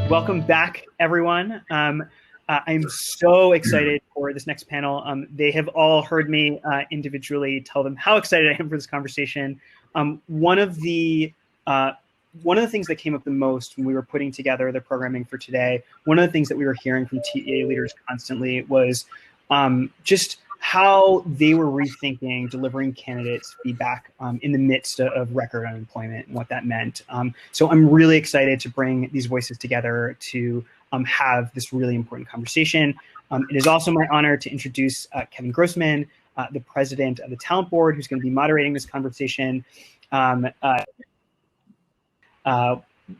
Welcome back, everyone. I'm so excited for this next panel. They have all heard me individually tell them how excited I am for this conversation. One of the things that came up the most when we were putting together the programming for today, one of the things that we were hearing from TA leaders constantly was just how they were rethinking delivering candidates feedback in the midst of record unemployment and what that meant. So I'm really excited to bring these voices together to have this really important conversation. It is also my honor to introduce Kevin Grossman, the president of the Talent Board, who's going to be moderating this conversation.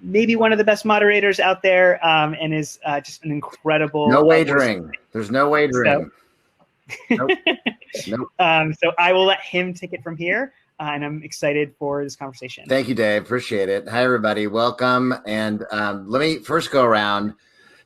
Maybe one of the best moderators out there, and is just an incredible— No wagering. There's no wagering. Nope. So I will let him take it from here, and I'm excited for this conversation. Thank you, Dave. Appreciate it. Hi, everybody. Welcome. And let me first go around,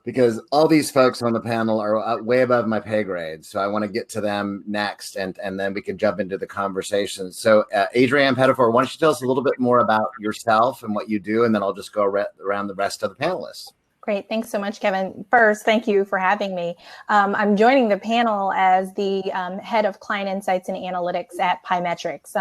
because all these folks on the panel are way above my pay grade. So I want to get to them next, and then we can jump into the conversation. So Adrienne Peterford, why don't you tell us a little bit more about yourself and what you do, and then I'll just go around the rest of the panelists. Great. Thanks so much, Kevin. First, thank you for having me. I'm joining the panel as the head of client insights and analytics at Pymetrics.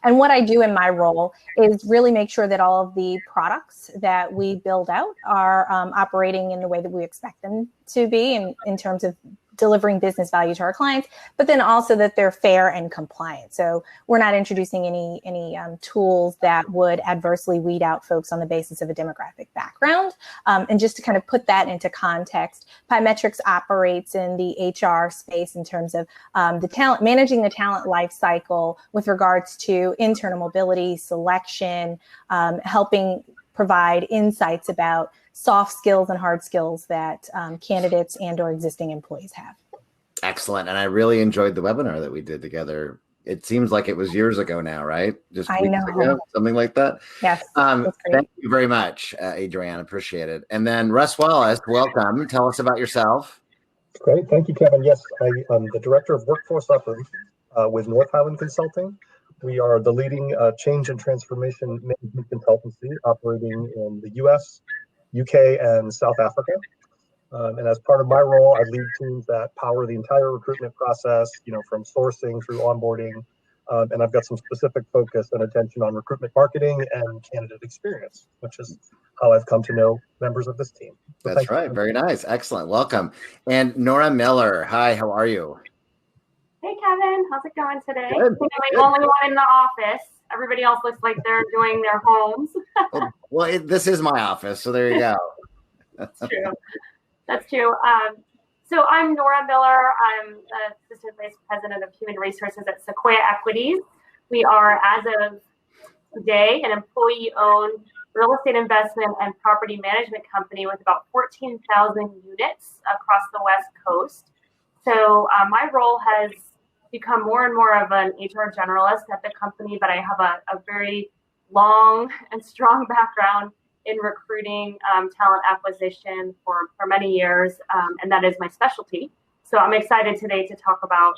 And what I do in my role is really make sure that all of the products that we build out are operating in the way that we expect them to be in terms of delivering business value to our clients, but then also that they're fair and compliant. So we're not introducing any tools that would adversely weed out folks on the basis of a demographic background. And just to kind of put that into context, Pymetrics operates in the HR space in terms of managing the talent life cycle with regards to internal mobility, selection, helping provide insights about soft skills and hard skills that candidates and or existing employees have. Excellent. And I really enjoyed the webinar that we did together. It seems like it was years ago now, right? Just weeks ago, something like that. Yes. Thank you very much, Adrienne. Appreciate it. And then Russ Wallis, welcome. Tell us about yourself. Great. Thank you, Kevin. Yes, I am the Director of Workforce Operations with Highland Consulting. We are the leading change and transformation management consultancy operating in the US, UK, and South Africa. And as part of my role, I lead teams that power the entire recruitment process, from sourcing through onboarding. And I've got some specific focus and attention on recruitment marketing and candidate experience, which is how I've come to know members of this team. So that's right. Very nice. Excellent. Welcome. And Nora Miller. Hi, how are you? Hey, Kevin. How's it going today? Good. I'm the only one in the office. Everybody else looks like they're doing their homes. Well, this is my office, so there you go. That's true. That's true. So I'm Nora Miller. I'm Assistant Vice President of Human Resources at Sequoia Equities. We are, as of today, an employee-owned real estate investment and property management company with about 14,000 units across the West Coast. So my role has become more and more of an HR generalist at the company, but I have a very long and strong background in recruiting, talent acquisition for many years, and that is my specialty. So I'm excited today to talk about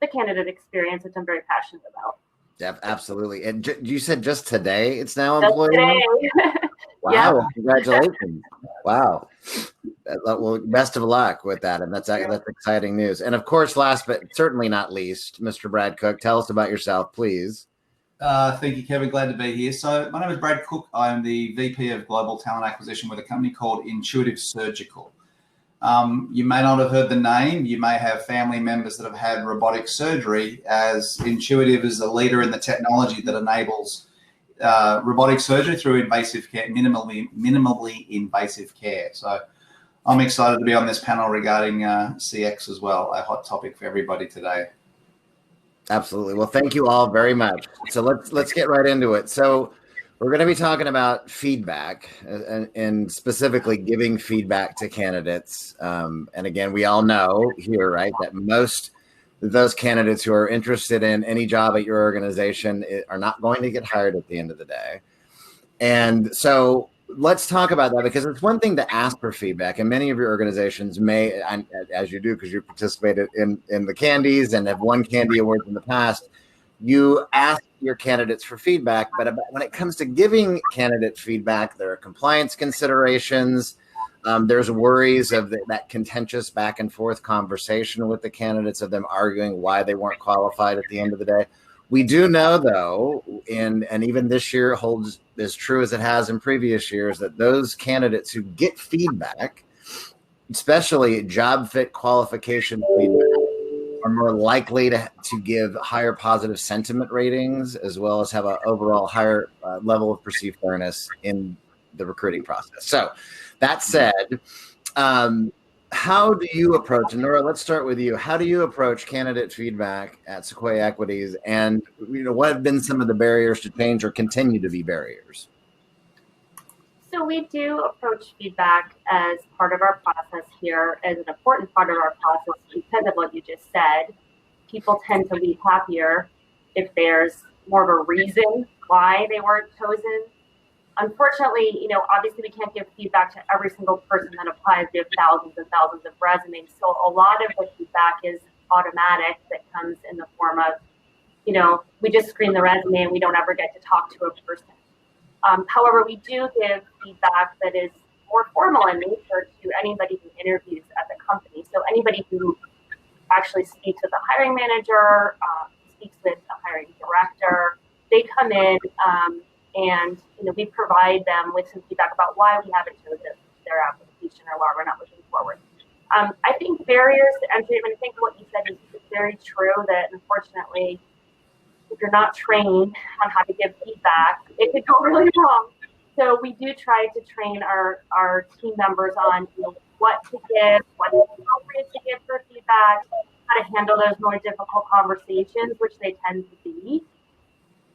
the candidate experience, which I'm very passionate about. Yeah, absolutely. And you said just today it's now Just employee? today. Wow, Yeah. Congratulations. Wow. Well, best of luck with that. And that's exciting news. And of course, last but certainly not least, Mr. Brad Cook, tell us about yourself, please. Thank you, Kevin. Glad to be here. So my name is Brad Cook. I'm the VP of Global Talent Acquisition with a company called Intuitive Surgical. You may not have heard the name. You may have family members that have had robotic surgery, as Intuitive is a leader in the technology that enables robotic surgery through invasive care, minimally invasive care. So I'm excited to be on this panel regarding CX as well, a hot topic for everybody today. Absolutely. Well, thank you all very much. So let's get right into it. So we're going to be talking about feedback and specifically giving feedback to candidates. And again, we all know here, right, that most of those candidates who are interested in any job at your organization are not going to get hired at the end of the day. And so let's talk about that, because it's one thing to ask for feedback, and many of your organizations may, as you do, because you participated in the Candies and have won Candy Awards in the past, you ask your candidates for feedback. But when it comes to giving candidate feedback, there are compliance considerations. There's worries of that contentious back and forth conversation with the candidates, of them arguing why they weren't qualified at the end of the day. We do know, though, and even this year holds as true as it has in previous years, that those candidates who get feedback, especially job fit qualification feedback, are more likely to give higher positive sentiment ratings, as well as have an overall higher level of perceived fairness in the recruiting process. So that said, how do you approach, and Nora, let's start with you. How do you approach candidate feedback at Sequoia Equities, and what have been some of the barriers to change or continue to be barriers? So we do approach feedback as part of our process here, as an important part of our process, because of what you just said. People tend to leave happier if there's more of a reason why they weren't chosen. Unfortunately, obviously we can't give feedback to every single person that applies. We have thousands and thousands of resumes. So a lot of the feedback is automatic, that comes in the form of, we just screen the resume and we don't ever get to talk to a person. However, we do give feedback that is more formal in nature to anybody who interviews at the company. So anybody who actually speaks with the hiring manager, speaks with the hiring director, they come in and we provide them with some feedback about why we haven't chosen their application or why we're not moving forward. I think barriers to entry, I think what you said is very true, that unfortunately, if you're not trained on how to give feedback, it could go really wrong. So we do try to train our team members on what to give, what is appropriate to give for feedback, how to handle those more difficult conversations, which they tend to be.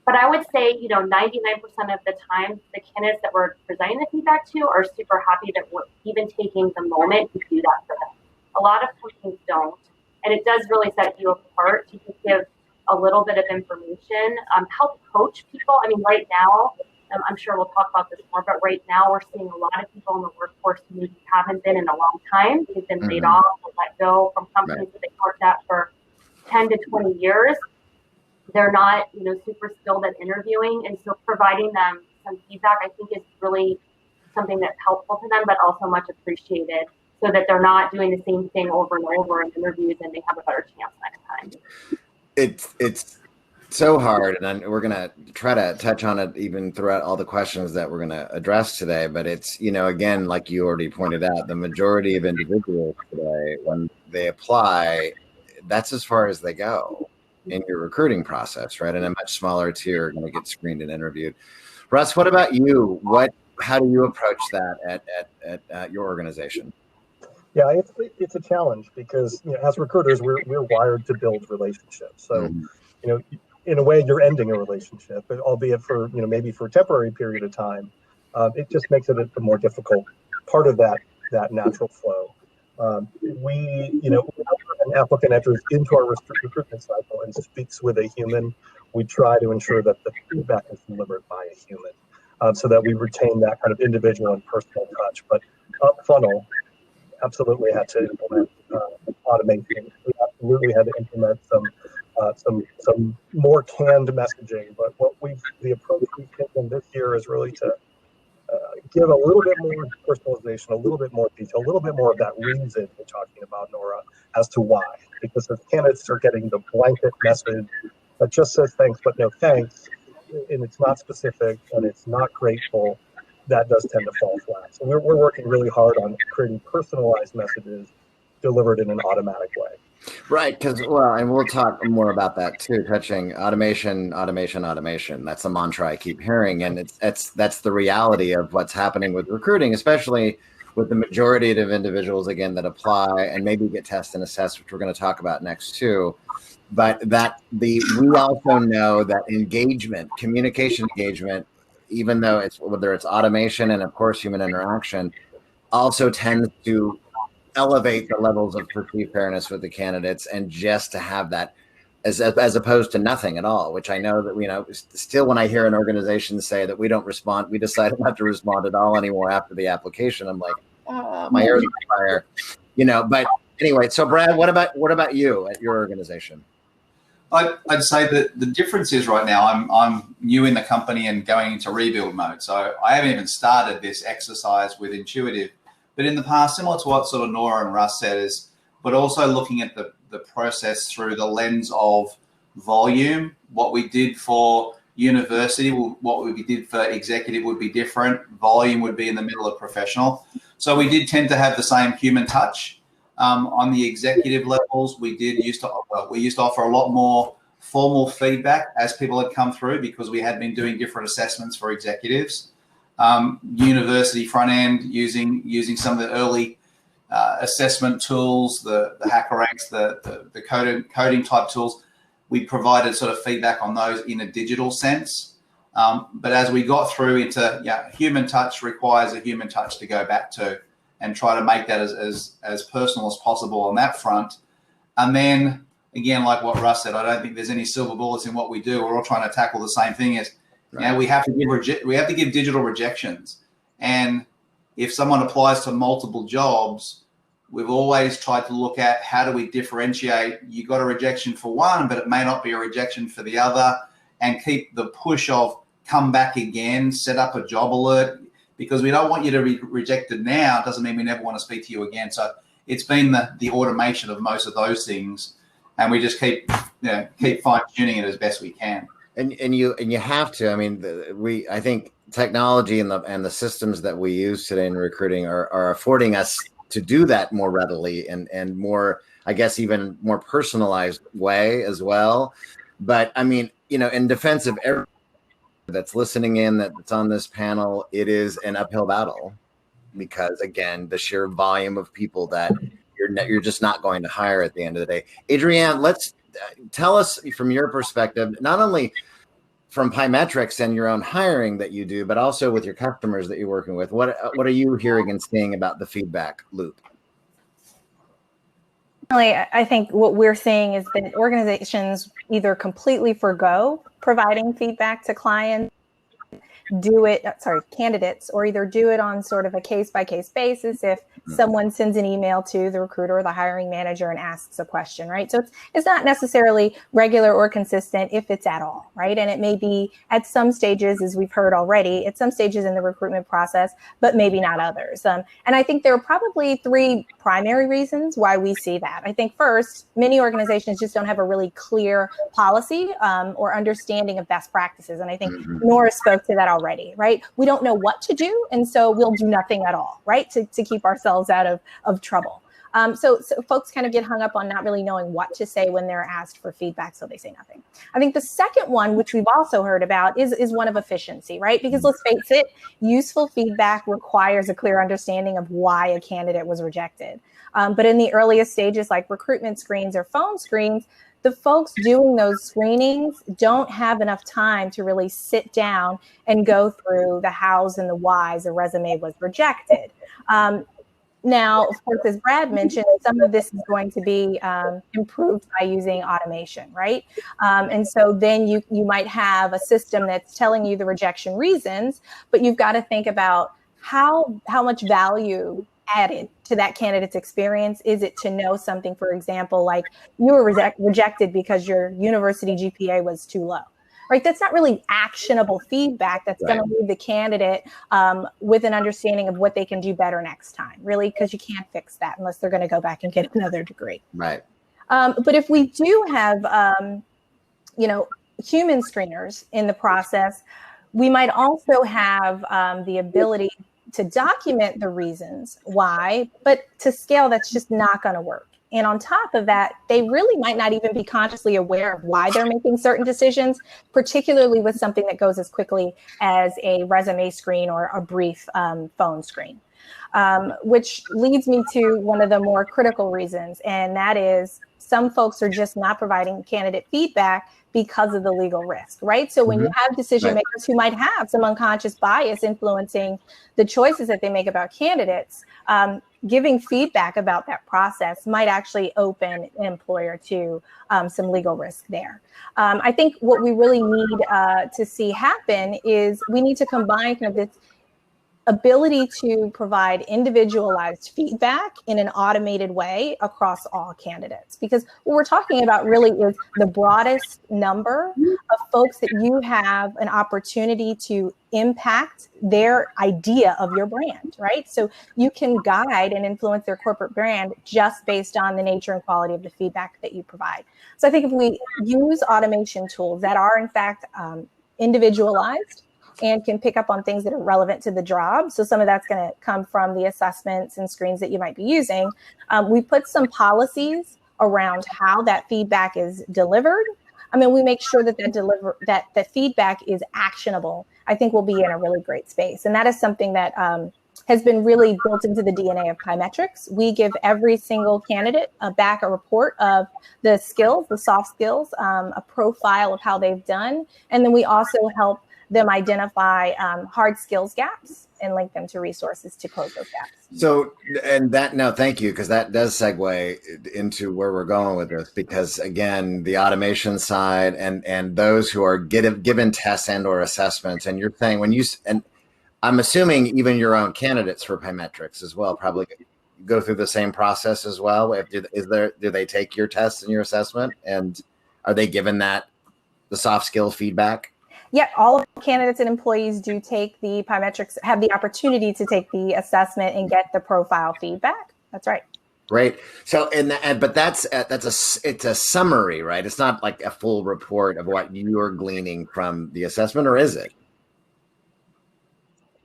But I would say, 99% of the time, the candidates that we're presenting the feedback to are super happy that we're even taking the moment to do that for them. A lot of companies don't, and it does really set you apart to just give a little bit of information, help coach people. Right now, I'm sure we'll talk about this more, but right now we're seeing a lot of people in the workforce who haven't been in a long time. They've been laid off or let go from companies that they worked at for 10 to 20 years. They're not, super skilled at interviewing. And so providing them some feedback, I think, is really something that's helpful to them, but also much appreciated, so that they're not doing the same thing over and over in interviews and they have a better chance next time. It's so hard, and we're going to try to touch on it even throughout all the questions that we're going to address today. But it's, again, like you already pointed out, the majority of individuals today, when they apply, that's as far as they go in your recruiting process, right? And a much smaller tier are going to get screened and interviewed. Russ, what about you? How do you approach that at your organization? Yeah, it's a challenge because as recruiters, we're wired to build relationships. So, in a way, you're ending a relationship, albeit for maybe for a temporary period of time. It just makes it a more difficult part of that natural flow. An applicant enters into our recruitment cycle and speaks with a human, we try to ensure that the feedback is delivered by a human, so that we retain that kind of individual and personal touch. But up funnel, absolutely had to implement automation. We absolutely had to implement some more canned messaging. But the approach we've taken this year is really to give a little bit more personalization, a little bit more detail, a little bit more of that reason you're talking about, Nora, as to why. Because if candidates are getting the blanket message that just says thanks but no thanks, and it's not specific and it's not grateful, that does tend to fall flat. So we're working really hard on creating personalized messages delivered in an automatic way. Right, because and we'll talk more about that too, touching automation. That's the mantra I keep hearing, and that's the reality of what's happening with recruiting, especially with the majority of individuals, again, that apply and maybe get tested and assessed, which we're going to talk about next too. But we also know that communication engagement, even though whether it's automation and of course human interaction, also tends to elevate the levels of perceived fairness with the candidates, and just to have that as opposed to nothing at all, which I know that still when I hear an organization say that we decided not to respond at all anymore after the application, I'm like, my ears on fire, But anyway, so Brad, what about you at your organization? I'd say that the difference is right now I'm new in the company and going into rebuild mode, so I haven't even started this exercise with Intuitive. But in the past, similar to what sort of Nora and Russ said, but also looking at the process through the lens of volume. What we did for university, what we did for executive would be different. Volume would be in the middle of professional. So we did tend to have the same human touch. On the executive levels, we used to offer a lot more formal feedback as people had come through, because we had been doing different assessments for executives. University front end, using some of the early assessment tools, the HackerRanks, the coding type tools. We provided sort of feedback on those in a digital sense. But as we got through into human touch requires a human touch to go back to, and try to make that as personal as possible on that front. And then again, like what Russ said, I don't think there's any silver bullets in what we do. We're all trying to tackle the same thing. Is we have to give digital rejections. And if someone applies to multiple jobs, we've always tried to look at how do we differentiate. You got a rejection for one, but it may not be a rejection for the other, and keep the push of come back again, set up a job alert, because we don't want you to be rejected now. It doesn't mean we never want to speak to you again. So it's been the automation of most of those things, and we just keep fine tuning it as best we can. And you have to. I mean, I think technology and the systems that we use today in recruiting are affording us to do that more readily and more, I guess, even more personalized way as well. But I mean, in defense of everyone that's listening in, that's on this panel, it is an uphill battle, because again, the sheer volume of people that you're just not going to hire at the end of the day. Adrienne, let's tell us from your perspective, not only from Pymetrics and your own hiring that you do, but also with your customers that you're working with. What are you hearing and seeing about the feedback loop? I think what we're seeing is that organizations either completely forgo providing feedback to candidates, or either do it on sort of a case-by-case basis if someone sends an email to the recruiter or the hiring manager and asks a question, right? So it's not necessarily regular or consistent if it's at all, right? And it may be at some stages, as we've heard already, at some stages in the recruitment process, but maybe not others. And I think there are probably three primary reasons why we see that. I think first, many organizations just don't have a really clear policy or understanding of best practices. And I think Nora spoke to that already, right? We don't know what to do, and so we'll do nothing at all, right? To keep ourselves out of trouble. So folks kind of get hung up on not really knowing what to say when they're asked for feedback, so they say nothing. I think the second one, which we've also heard about, is one of efficiency, right? Because let's face it, useful feedback requires a clear understanding of why a candidate was rejected. But in the earliest stages, like recruitment screens or phone screens, the folks doing those screenings don't have enough time to really sit down and go through the hows and the whys a resume was rejected. Now, of course, as Brad mentioned, some of this is going to be improved by using automation, right? And so then you might have a system that's telling you the rejection reasons, but you've got to think about how much value added to that candidate's experience is it to know something, for example, like you were rejected because your university GPA was too low, right? That's not really actionable feedback that's going to leave the candidate with an understanding of what they can do better next time, really, because you can't fix that unless they're going to go back and get another degree. Right. But if we do have, human screeners in the process, we might also have the ability to document the reasons why, but to scale, that's just not going to work. And on top of that, they really might not even be consciously aware of why they're making certain decisions, particularly with something that goes as quickly as a resume screen or a brief phone screen, which leads me to one of the more critical reasons, and that is some folks are just not providing candidate feedback because of the legal risk, right? So when you have decision makers who might have some unconscious bias influencing the choices that they make about candidates, giving feedback about that process might actually open an employer to some legal risk there. I think what we really need to see happen is we need to combine kind of this ability to provide individualized feedback in an automated way across all candidates. Because what we're talking about really is the broadest number of folks that you have an opportunity to impact their idea of your brand, right? So you can guide and influence their corporate brand just based on the nature and quality of the feedback that you provide. So I think if we use automation tools that are in fact individualized and can pick up on things that are relevant to the job. So some of that's going to come from the assessments and screens that you might be using. We put some policies around how that feedback is delivered. I mean, we make sure that the feedback is actionable. I think we'll be in a really great space. And that is something that has been really built into the DNA of pymetrics. We give every single candidate back a report of the skills, the soft skills, a profile of how they've done. And then we also help them identify hard skills gaps and link them to resources to close those gaps. So, and that, no, thank you, because that does segue into where we're going with this, because again, the automation side and those who are given tests and or assessments, and you're saying when you, and I'm assuming even your own candidates for pymetrics as well probably go through the same process as well. Do they take your tests and your assessment, and are they given the soft skill feedback? Yeah, all of the candidates and employees do take the pymetrics, have the opportunity to take the assessment and get the profile feedback. That's right. Great. So, but it's a summary, right? It's not like a full report of what you're gleaning from the assessment, or is it?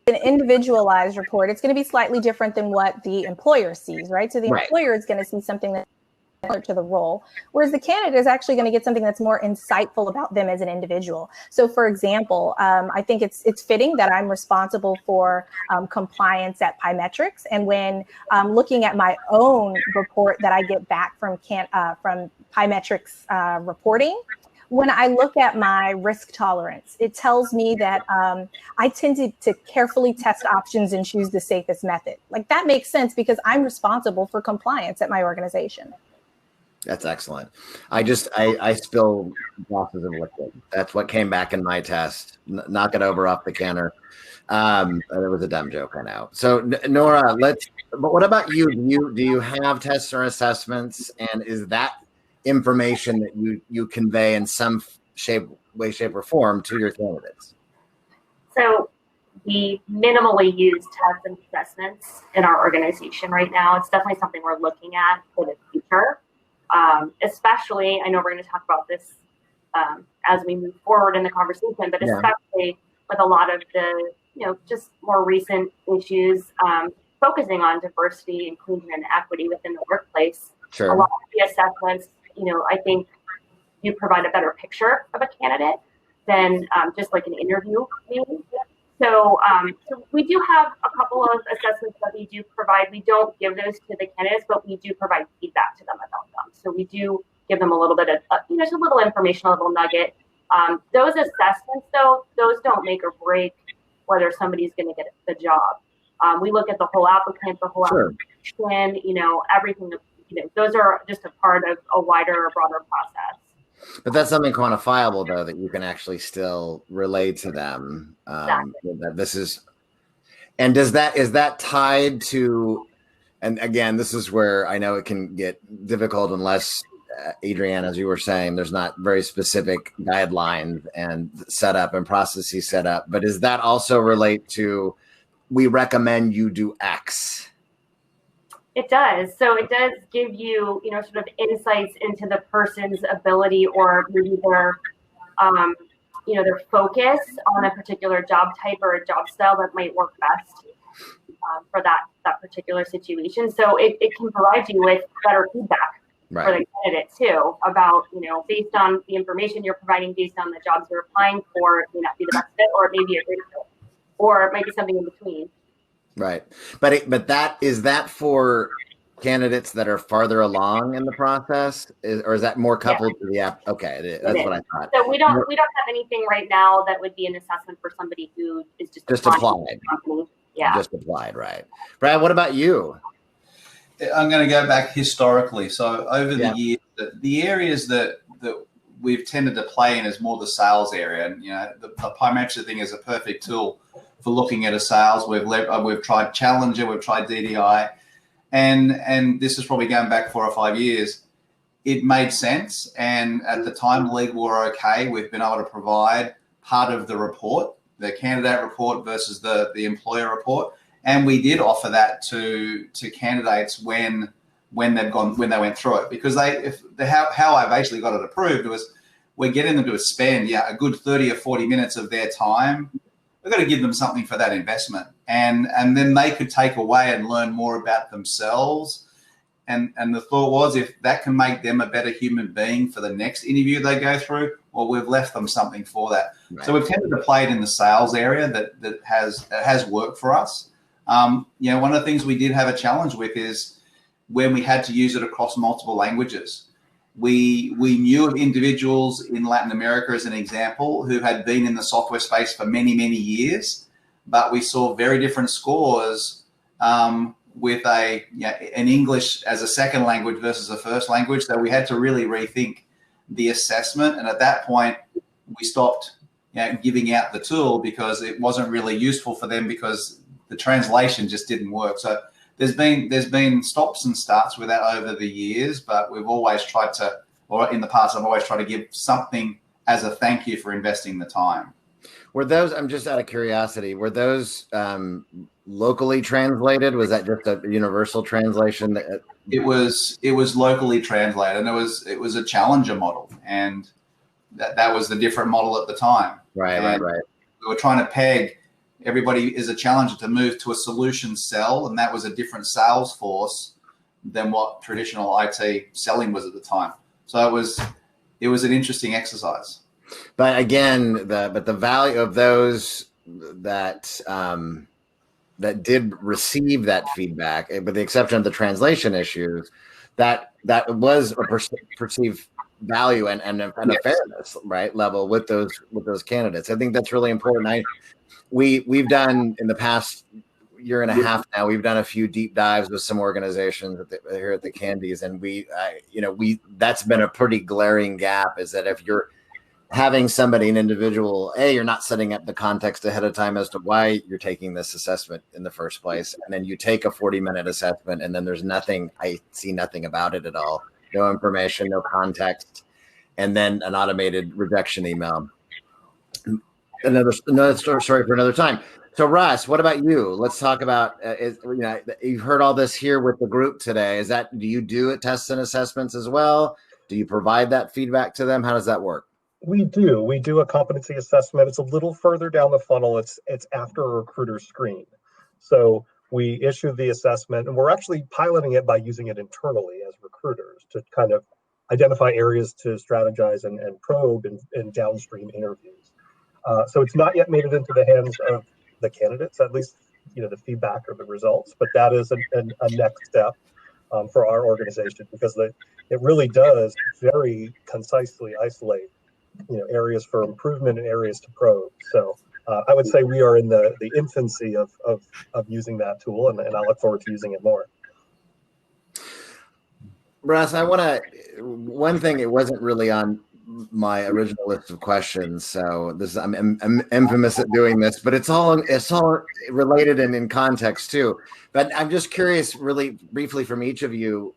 An individualized report. It's going to be slightly different than what the employer sees, right? So the employer is going to see something that's similar to the role, whereas the candidate is actually going to get something that's more insightful about them as an individual. So for example, I think it's fitting that I'm responsible for compliance at Pymetrics, and when looking at my own report that I get back from Pymetrics reporting, when I look at my risk tolerance, it tells me that I tend to carefully test options and choose the safest method. Like, that makes sense because I'm responsible for compliance at my organization. That's excellent. I spill glasses of liquid. That's what came back in my test. Knock it over off the counter. It was a dumb joke, I know. So Nora, but what about you? Do you have tests or assessments, and is that information that you convey in some way, shape, or form to your candidates? So we minimally use tests and assessments in our organization right now. It's definitely something we're looking at for the future. Especially, I know we're going to talk about this as we move forward in the conversation, but especially with a lot of the, just more recent issues, focusing on diversity, inclusion, and equity within the workplace. Sure. A lot of the assessments, I think you provide a better picture of a candidate than just like an interview maybe. So we do have a couple of assessments that we do provide. We don't give those to the candidates, but we do provide feedback to them about them. So we do give them a little bit of, just a little information, a little nugget. Those assessments, though, those don't make or break whether somebody's going to get the job. We look at the whole applicant, the whole application, everything. Those are just a part of a wider, broader process. But that's something quantifiable, though, that you can actually still relate to them. Exactly. That this is, and is that tied to? And again, this is where I know it can get difficult unless, Adrienne, as you were saying, there's not very specific guidelines and setup and processes set up. But does that also relate to? We recommend you do X. It does. So it does give you, sort of insights into the person's ability or maybe their, their focus on a particular job type or a job style that might work best for that particular situation. So it can provide you with better feedback for the candidate too about, based on the information you're providing, based on the jobs you're applying for, it may not be the best fit, or it may be a great fit, or it might be something in between. Right. But that is that for candidates that are farther along in the process, or is that more coupled to the app? Okay. That's what I thought. So we don't have anything right now that would be an assessment for somebody who is just applied. Yeah. Just applied. Right. Brad, what about you? I'm going to go back historically. So over the years, the areas that we've tended to play in is more the sales area. And, the pymetrics thing is a perfect tool for looking at a sales. We've tried Challenger, we've tried DDI, and this is probably going back 4 or 5 years. It made sense. And at the time, legal were okay with being able to provide part of the report, the candidate report versus the employer report. And we did offer that to candidates when they went through it, because how I basically got it approved was we're getting them to spend a good 30 or 40 minutes of their time. We've got to give them something for that investment, and then they could take away and learn more about themselves. And the thought was, if that can make them a better human being for the next interview they go through, well, we've left them something for that. Right. So we've tended to play it in the sales area that has worked for us. One of the things we did have a challenge with is when we had to use it across multiple languages. We knew of individuals in Latin America, as an example, who had been in the software space for many, many years, but we saw very different scores with an English as a second language versus a first language. So we had to really rethink the assessment. And at that point, we stopped giving out the tool because it wasn't really useful for them, because the translation just didn't work. So there's been stops and starts with that over the years, but we've always tried to, or in the past, I've always tried to give something as a thank you for investing the time. Were those, I'm just out of curiosity, were those locally translated? Was that just a universal translation? It was locally translated, and it was a Challenger model, and that was the different model at the time. Right. We were trying to peg everybody is a challenger to move to a solution sell, and that was a different sales force than what traditional IT selling was at the time. So it was an interesting exercise. But again, the value of those that did receive that feedback, with the exception of the translation issues, that was a perceived value and a fairness, right, level with those candidates. I think that's really important. We've done in the past year and a half now, we've done a few deep dives with some organizations here at the Candies, and that's been a pretty glaring gap, is that if you're having an individual, you're not setting up the context ahead of time as to why you're taking this assessment in the first place. And then you take a 40-minute assessment, and then I see nothing about it at all. No information, no context, and then an automated rejection email. Another story for another time. So Russ, what about you? Let's talk about, you've heard all this here with the group today. Do you do tests and assessments as well? Do you provide that feedback to them? How does that work? We do a competency assessment. It's a little further down the funnel. It's after a recruiter screen. So we issue the assessment, and we're actually piloting it by using it internally as recruiters to kind of identify areas to strategize and probe in downstream interviews. So it's not yet made it into the hands of the candidates, at least the feedback or the results, but that is a next step for our organization, because it really does very concisely isolate areas for improvement and areas to probe. So I would say we are in the infancy of using that tool, and I look forward to using it more. Russ, one thing, it wasn't really on my original list of questions, so I'm infamous at doing this, but it's all related and in context too. But I'm just curious, really briefly, from each of you,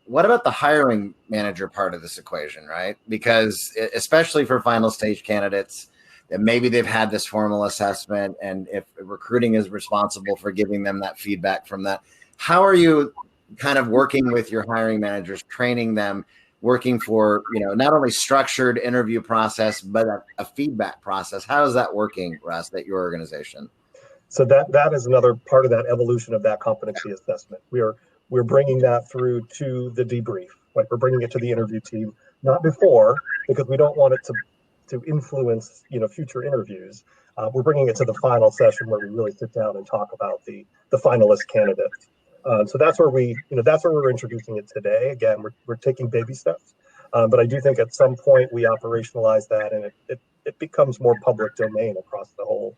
what about the hiring manager part of this equation, right? Because especially for final stage candidates, that maybe they've had this formal assessment, and if recruiting is responsible for giving them that feedback from that, how are you kind of working with your hiring managers, training them, working for, not only structured interview process, but a feedback process? How is that working, Russ, at your organization? So that is another part of that evolution of that competency assessment. We're bringing that through to the debrief. Like, we're bringing it to the interview team, not before, because we don't want it to influence, future interviews. We're bringing it to the final session where we really sit down and talk about the finalist candidates. So that's where we're introducing it today. Again, we're taking baby steps, but I do think at some point we operationalize that, and it becomes more public domain across the whole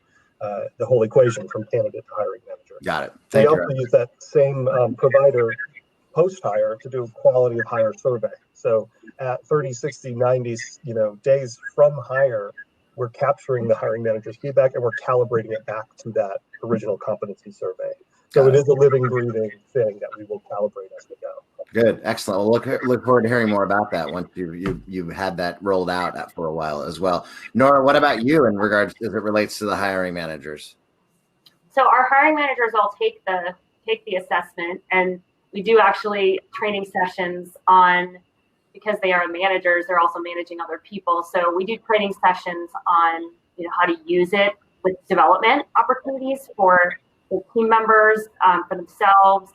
equation, from candidate to hiring manager. Got it. We also use that same provider post-hire to do a quality of hire survey. So at 30, 60, 90, days from hire, we're capturing the hiring manager's feedback and we're calibrating it back to that original competency survey. So it is a living, breathing thing that we will calibrate as we go. Good, excellent. Well, look forward to hearing more about that once you've had that rolled out for a while as well. Nora, what about you in regards as it relates to the hiring managers? So our hiring managers all take the assessment, and we do actually training sessions on, because they are managers, they're also managing other people. So we do training sessions on how to use it with development opportunities for the team members, for themselves.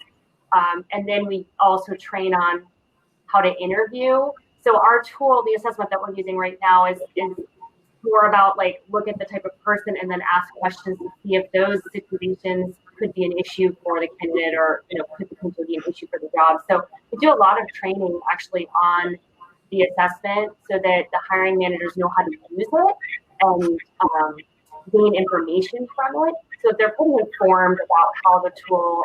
And then we also train on how to interview. So our tool, the assessment that we're using right now is more about look at the type of person and then ask questions to see if those situations could be an issue for the candidate or could potentially be an issue for the job. So we do a lot of training actually on the assessment so that the hiring managers know how to use it and gain information from it. So they're pretty informed about how the tool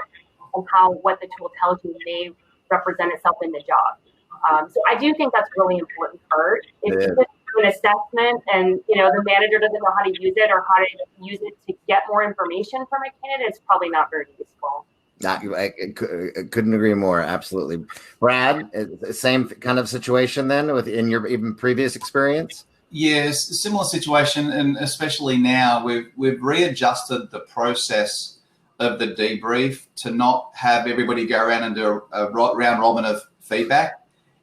and what the tool tells you may represent itself in the job. So I do think that's really important part. If you just do an assessment and the manager doesn't know how to use it or how to use it to get more information from a candidate, it's probably not very useful. I couldn't agree more. Absolutely. Brad, same kind of situation then in your even previous experience? Yes, similar situation, and especially now we've readjusted the process of the debrief to not have everybody go around and do a round robin of feedback.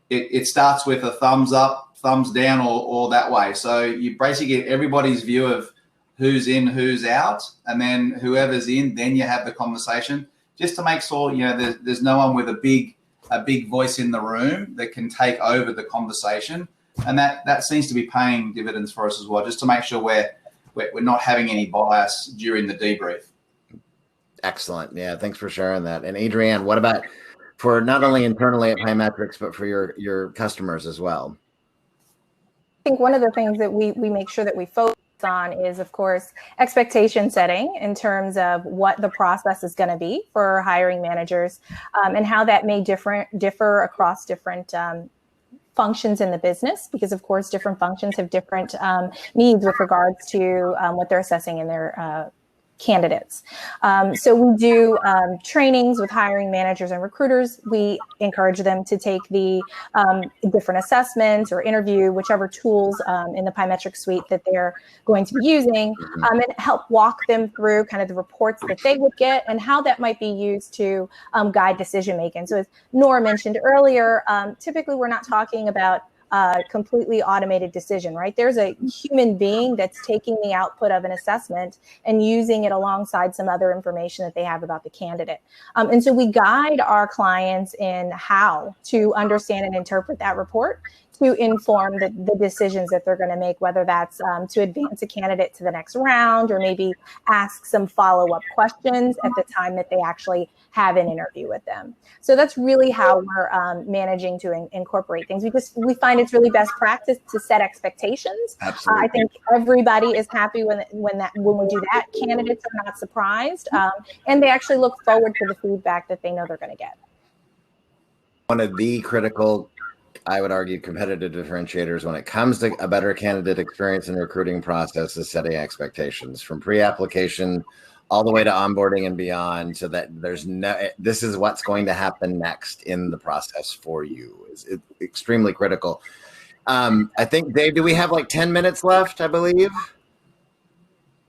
It starts with a thumbs up, thumbs down, or that way. So you basically get everybody's view of who's in, who's out, and then whoever's in, then you have the conversation, just to make sure there's no one with a big voice in the room that can take over the conversation, and that seems to be paying dividends for us as well, just to make sure we're not having any bias during the debrief. Excellent. Yeah, thanks for sharing that. And Adrienne, what about for not only internally at Pymetrics, but for your customers as well? I think one of the things that we make sure that we focus on is, of course, expectation setting in terms of what the process is going to be for hiring managers, and how that may differ across different functions in the business, because of course different functions have different needs with regards to what they're assessing in their candidates. So we do trainings with hiring managers and recruiters. We encourage them to take the different assessments or interview, whichever tools in the Pymetrics suite that they're going to be using, and help walk them through kind of the reports that they would get and how that might be used to guide decision making. So as Nora mentioned earlier, typically we're not talking about completely automated decision, right? There's a human being that's taking the output of an assessment and using it alongside some other information that they have about the candidate. And so we guide our clients in how to understand and interpret that report to inform the decisions that they're going to make, whether that's to advance a candidate to the next round or maybe ask some follow-up questions at the time that they actually have an interview with them. So that's really how we're managing to incorporate things. We find it's really best practice to set expectations. Absolutely. I think everybody is happy when we do that. Candidates are not surprised, and they actually look forward to the feedback that they know they're going to get. One of the critical, I would argue, competitive differentiators when it comes to a better candidate experience in the recruiting process is setting expectations from pre-application all the way to onboarding and beyond, so that this is what's going to happen next in the process for you. It's extremely critical. I think, Dave, do we have like 10 minutes left, I believe?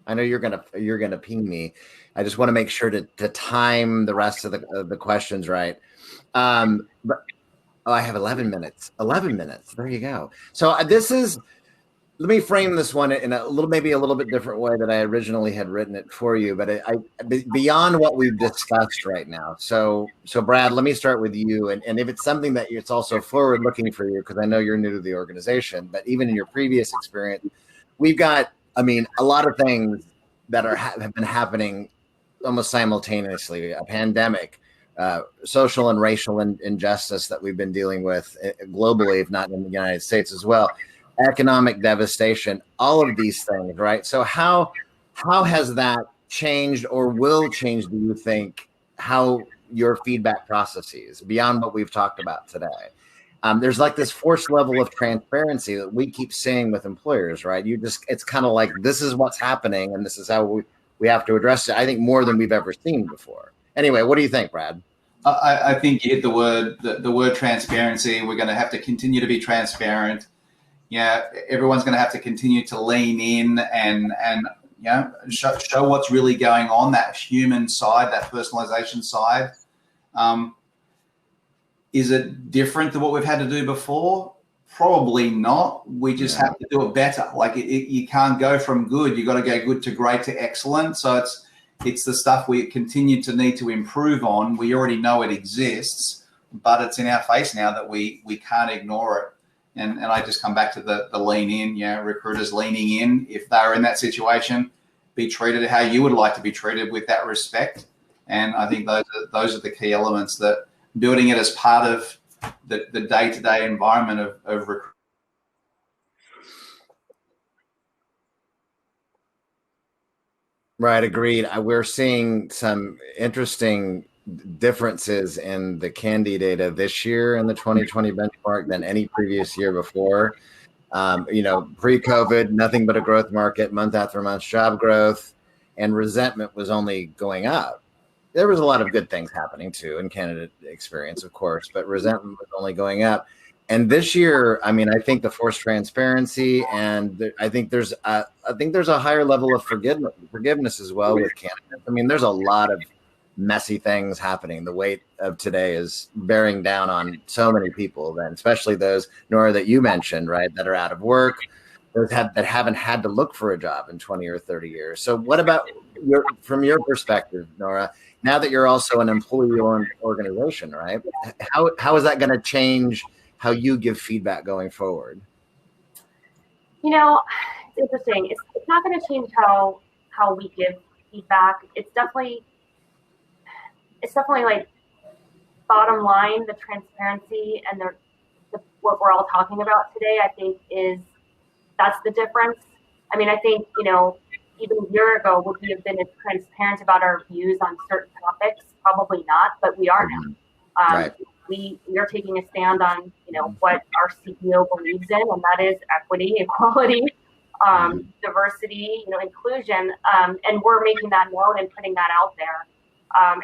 I know you're gonna ping me. I just want to make sure to time the rest of the questions right. But I have 11 minutes. 11 minutes. There you go. So let me frame this one in maybe a little bit different way than I originally had written it for you, but beyond what we've discussed right now. So Brad, let me start with you. And if it's something that it's also forward looking for you, because I know you're new to the organization, but even in your previous experience, we've got, a lot of things that have been happening almost simultaneously. A pandemic, social and racial injustice that we've been dealing with globally, if not in the United States as well, economic devastation, all of these things, right? So how has that changed or will change, do you think, how your feedback processes beyond what we've talked about today. There's like this forced level of transparency that we keep seeing with employers, right? It's kind of like, this is what's happening and this is how we have to address it. I think more than we've ever seen before. Anyway, what do you think, Brad? I think you hit the word transparency. We're going to have to continue to be transparent. Yeah, everyone's going to have to continue to lean in and show what's really going on, that human side, that personalization side. Is it different than what we've had to do before? Probably not. We just have to do it better. Like you can't go from good. You got to go good to great to excellent. So it's the stuff we continue to need to improve on. We already know it exists, but it's in our face now that we can't ignore it. And I just come back to the lean in. Yeah, recruiters leaning in. If they're in that situation, be treated how you would like to be treated with that respect. And I think those are the key elements, that building it as part of the day-to-day environment of recruitment. Right, agreed. We're seeing some interesting differences in the Candy data this year in the 2020 benchmark than any previous year before. Pre-COVID, nothing but a growth market, month after month job growth, and resentment was only going up. There was a lot of good things happening too in candidate experience, of course, but resentment was only going up. And this year, I mean, I think the forced transparency, and I think there's a higher level of forgiveness as well with candidates. I mean, there's a lot of messy things happening. The weight of today is bearing down on so many people, then especially those, Nora, that you mentioned, right, that are out of work, that haven't had to look for a job in 20 or 30 years. So what about from your perspective, Nora, now that you're also an employee-owned organization, right? How is that going to change how you give feedback going forward? It's interesting. It's not going to change how we give feedback. It's definitely like, bottom line, the transparency and what we're all talking about today, I think that's the difference. I mean, I think, even a year ago, would we have been as transparent about our views on certain topics? Probably not, but we are now. Right. We are taking a stand on, what our CEO believes in, and that is equity, equality, diversity, inclusion, and we're making that known and putting that out there.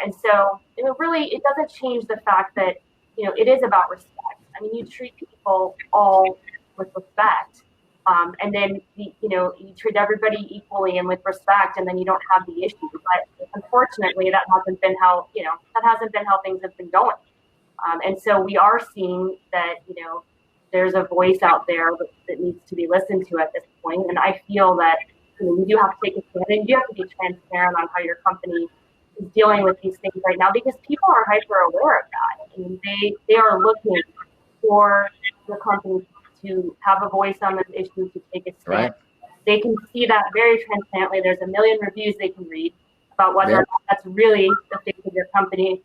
And so, really, it doesn't change the fact that, it is about respect. I mean, you treat people all with respect. And then, you treat everybody equally and with respect, and then you don't have the issue. But unfortunately, that hasn't been how things have been going. And so we are seeing that, there's a voice out there that needs to be listened to at this point. And I feel that you do have to take a stand, and you have to be transparent on how your company is dealing with these things right now, because people are hyper aware of that. I mean, they are looking for the company to have a voice on this issue, to take a stand. Right. They can see that very transparently. There's a million reviews they can read about whether or not that's really the face of your company,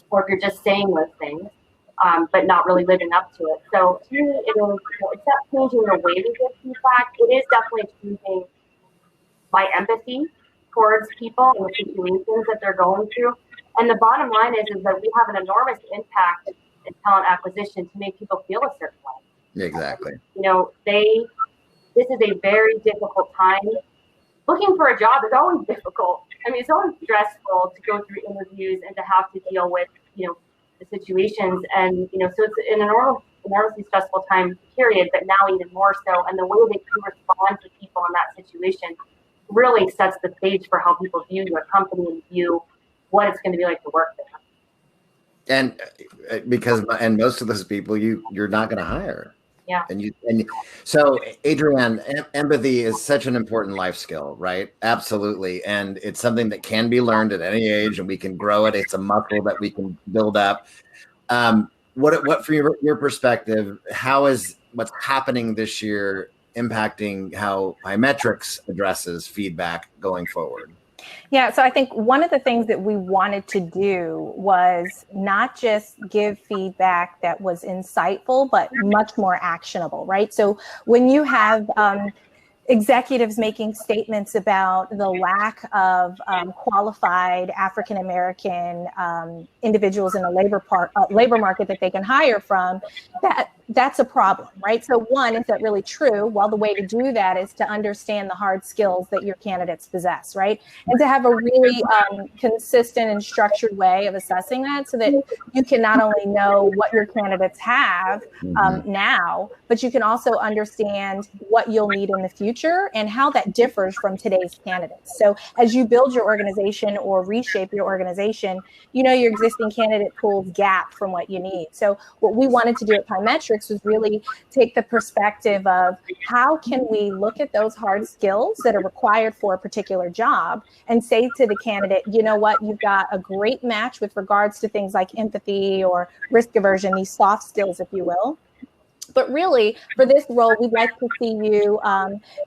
or if you're just saying those things, but not really living up to it. So to me, it's not changing the way we give feedback. It is definitely changing my empathy towards people and the situations that they're going through. And the bottom line is that we have an enormous impact in talent acquisition to make people feel a certain way. Exactly. This is a very difficult time. Looking for a job is always difficult. I mean, it's always stressful to go through interviews and to have to deal with, the situations. And, so it's an enormously stressful time period, but now even more so. And the way that you respond to people in that situation really sets the stage for how people view your company and view what it's going to be like to work there. And most of those people you're not going to hire. Yeah. And so, Adrienne, empathy is such an important life skill, right? Absolutely. And it's something that can be learned at any age, and we can grow it. It's a muscle that we can build up. What from your perspective, how is what's happening this year impacting how Pymetrics addresses feedback going forward? Yeah, so I think one of the things that we wanted to do was not just give feedback that was insightful, but much more actionable, right? So when you have executives making statements about the lack of qualified African American individuals in the labor market that they can hire from, that's a problem, right? So one, is that really true? Well, the way to do that is to understand the hard skills that your candidates possess, right? And to have a really consistent and structured way of assessing that, so that you can not only know what your candidates have now, but you can also understand what you'll need in the future and how that differs from today's candidates. So as you build your organization or reshape your organization, you know your existing candidate pool's gap from what you need. So what we wanted to do at Pymetrics was really take the perspective of how can we look at those hard skills that are required for a particular job and say to the candidate, you know what, you've got a great match with regards to things like empathy or risk aversion, these soft skills, if you will. But really, for this role, we'd like to see you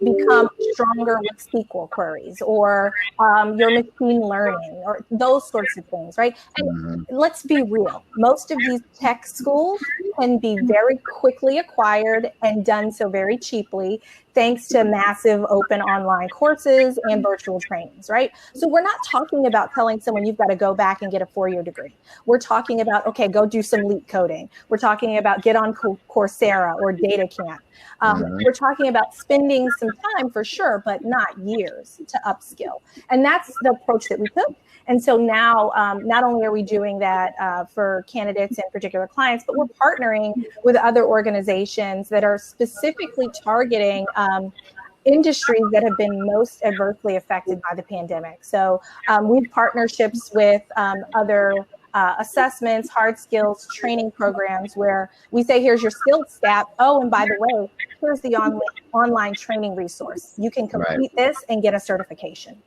become stronger with SQL queries or your machine learning or those sorts of things, right? And let's be real. Most of these tech schools can be very quickly acquired and done so very cheaply, thanks to massive open online courses and virtual trainings, right? So we're not talking about telling someone you've got to go back and get a 4-year degree. We're talking about, okay, go do some leak coding. We're talking about get on Coursera or DataCamp. We're talking about spending some time for sure, but not years to upskill. And that's the approach that we took. And so now, not only are we doing that for candidates and particular clients, but we're partnering with other organizations that are specifically targeting industries that have been most adversely affected by the pandemic. So we have partnerships with other assessments, hard skills, training programs where we say, here's your skills gap. Oh, and by the way, here's the online training resource. You can complete this and get a certification.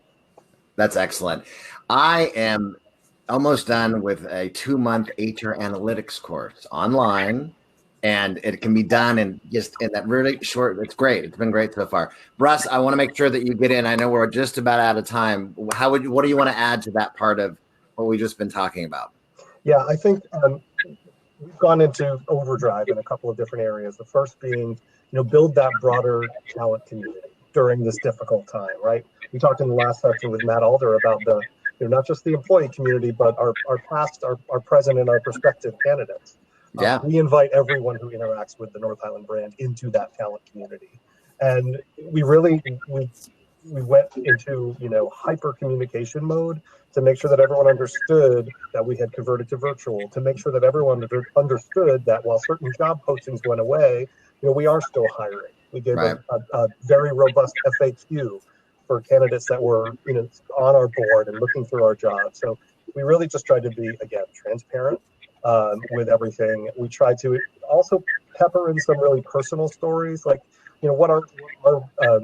That's excellent. I am almost done with a 2-month HR analytics course online, and it can be done in that really short. It's great. It's been great so far. Russ, I want to make sure that you get in. I know we're just about out of time. What do you want to add to that part of what we've just been talking about? Yeah, I think we've gone into overdrive in a couple of different areas. The first being, build that broader talent community during this difficult time, right? We talked in the last section with Matt Alder about the, not just the employee community, but our past, our present, and our prospective candidates. We invite everyone who interacts with the North Highland brand into that talent community. And we went into, hyper communication mode to make sure that everyone understood that we had converted to virtual, to make sure that everyone understood that while certain job postings went away, we are still hiring. We gave a very robust FAQ for candidates that were, on our board and looking through our jobs. So we really just tried to be, again, transparent with everything. We tried to also pepper in some really personal stories, like, what our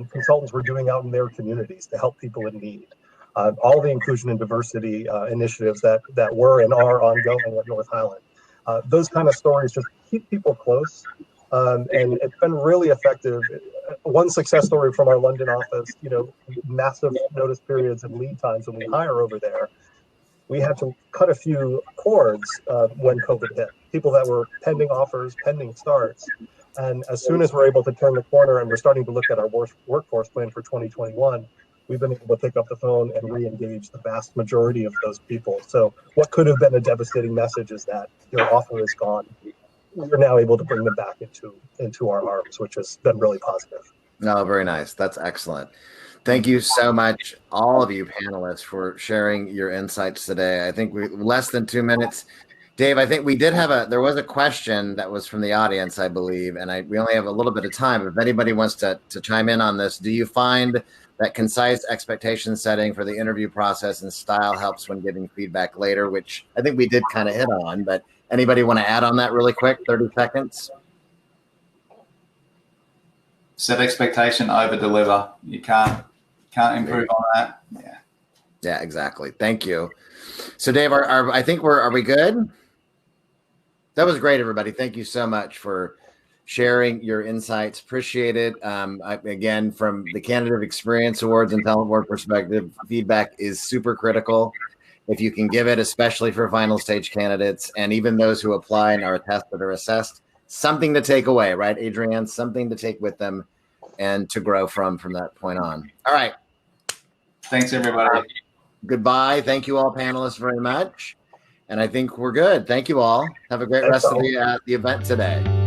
consultants were doing out in their communities to help people in need. All the inclusion and diversity initiatives that were and are ongoing at North Highland. Those kind of stories just keep people close. And it's been really effective. One success story from our London office, massive notice periods and lead times when we hire over there. We had to cut a few cords when COVID hit. People that were pending offers, pending starts. And as soon as we're able to turn the corner and we're starting to look at our workforce plan for 2021, we've been able to pick up the phone and re-engage the vast majority of those people. So what could have been a devastating message is that your offer is gone. We're now able to bring them back into our arms, which has been really positive. No, very nice. That's excellent. Thank you so much, all of you panelists, for sharing your insights today. I think we less than 2 minutes. Dave, I think we did have there was a question that was from the audience, I believe, and we only have a little bit of time. If anybody wants to chime in on this, do you find that concise expectation setting for the interview process and style helps when giving feedback later, which I think we did kind of hit on, but anybody want to add on that really quick, 30 seconds? Set expectation, over deliver. You can't improve on that. Yeah, exactly. Thank you. So Dave, are we good? That was great, everybody. Thank you so much for sharing your insights. Appreciate it. Again, from the Candidate Experience Awards and Talent Board perspective, feedback is super critical. If you can give it, especially for final stage candidates and even those who apply and are tested or assessed, something to take away, right, Adrienne? Something to take with them and to grow from that point on. All right. Thanks, everybody. Goodbye. Thank you all panelists very much. And I think we're good. Thank you all. Have a great rest of the event today.